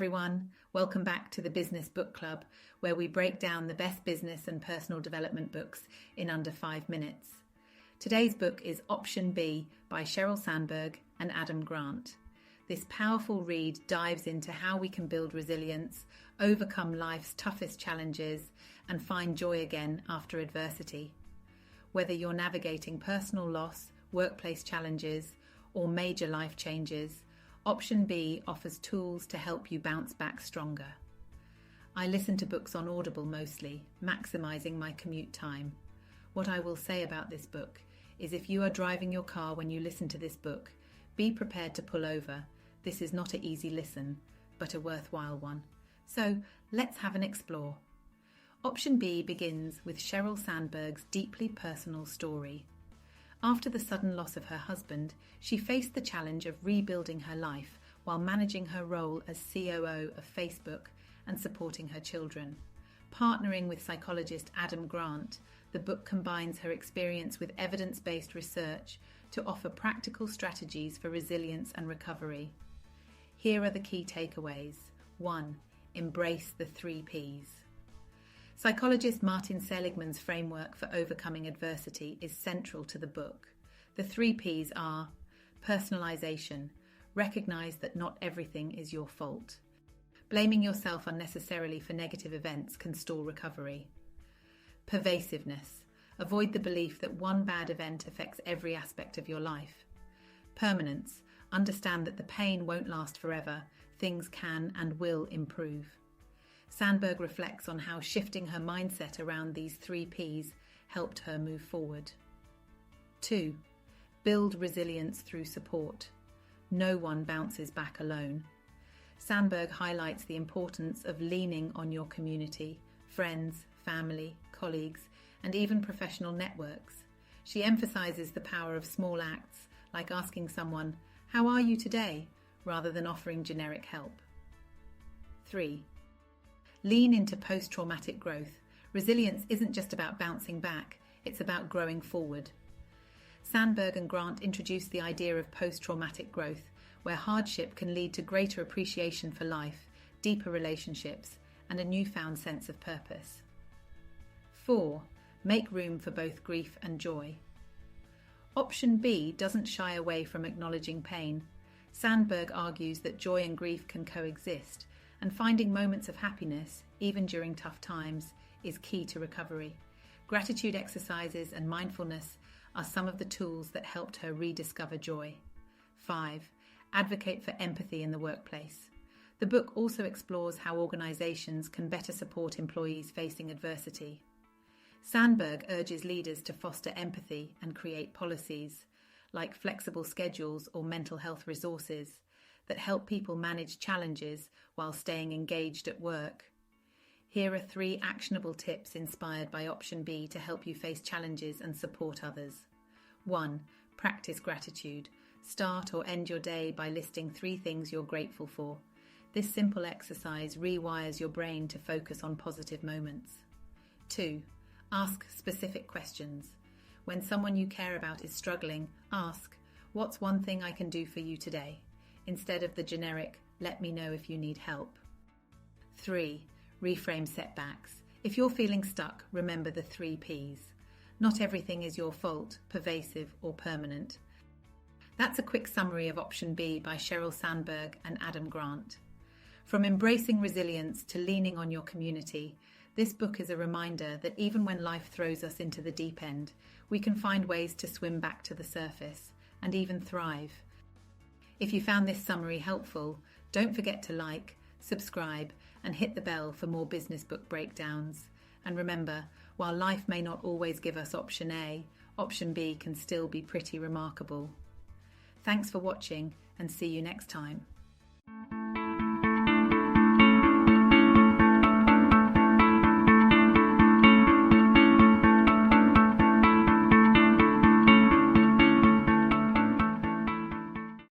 everyone. Welcome back to the Business Book Club, where we break down the best business and personal development books in under 5 minutes. Today's book is Option B by Sheryl Sandberg and Adam Grant. This powerful read dives into how we can build resilience, overcome life's toughest challenges, and find joy again after adversity. Whether you're navigating personal loss, workplace challenges, or major life changes, Option B offers tools to help you bounce back stronger. I listen to books on Audible mostly, maximizing my commute time. What I will say about this book is if you are driving your car when you listen to this book, be prepared to pull over. This is not an easy listen, but a worthwhile one. So let's have an explore. Option B begins with Sheryl Sandberg's deeply personal story. After the sudden loss of her husband, she faced the challenge of rebuilding her life while managing her role as COO of Facebook and supporting her children. Partnering with psychologist Adam Grant, the book combines her experience with evidence-based research to offer practical strategies for resilience and recovery. Here are the key takeaways. 1. Embrace the 3 Ps. Psychologist Martin Seligman's framework for overcoming adversity is central to the book. The 3 Ps are personalization. Recognize that not everything is your fault. Blaming yourself unnecessarily for negative events can stall recovery. Pervasiveness. Avoid the belief that one bad event affects every aspect of your life. Permanence. Understand that the pain won't last forever. Things can and will improve. Sandberg reflects on how shifting her mindset around these 3 Ps helped her move forward. 2. Build resilience through support. No one bounces back alone. Sandberg highlights the importance of leaning on your community, friends, family, colleagues, and even professional networks. She emphasizes the power of small acts, like asking someone, "How are you today?" rather than offering generic help. 3. Lean into post-traumatic growth. Resilience isn't just about bouncing back, it's about growing forward. Sandberg and Grant introduced the idea of post-traumatic growth, where hardship can lead to greater appreciation for life, deeper relationships, and a newfound sense of purpose. 4. Make room for both grief and joy. Option B doesn't shy away from acknowledging pain. Sandberg argues that joy and grief can coexist, and finding moments of happiness, even during tough times, is key to recovery. Gratitude exercises and mindfulness are some of the tools that helped her rediscover joy. 5. Advocate for empathy in the workplace. The book also explores how organizations can better support employees facing adversity. Sandberg urges leaders to foster empathy and create policies, like flexible schedules or mental health resources, that help people manage challenges while staying engaged at work. Here are 3 actionable tips inspired by Option B to help you face challenges and support others. 1. Practice gratitude. Start or end your day by listing 3 things you're grateful for. This simple exercise rewires your brain to focus on positive moments. 2. Ask specific questions. When someone you care about is struggling, ask, "What's one thing I can do for you today?" instead of the generic, "Let me know if you need help." 3. Reframe setbacks. If you're feeling stuck, remember the 3 Ps. Not everything is your fault, pervasive or permanent. That's a quick summary of Option B by Sheryl Sandberg and Adam Grant. From embracing resilience to leaning on your community, this book is a reminder that even when life throws us into the deep end, we can find ways to swim back to the surface and even thrive. If you found this summary helpful, don't forget to like, subscribe, and hit the bell for more business book breakdowns. And remember, while life may not always give us Option A, Option B can still be pretty remarkable. Thanks for watching, and see you next time.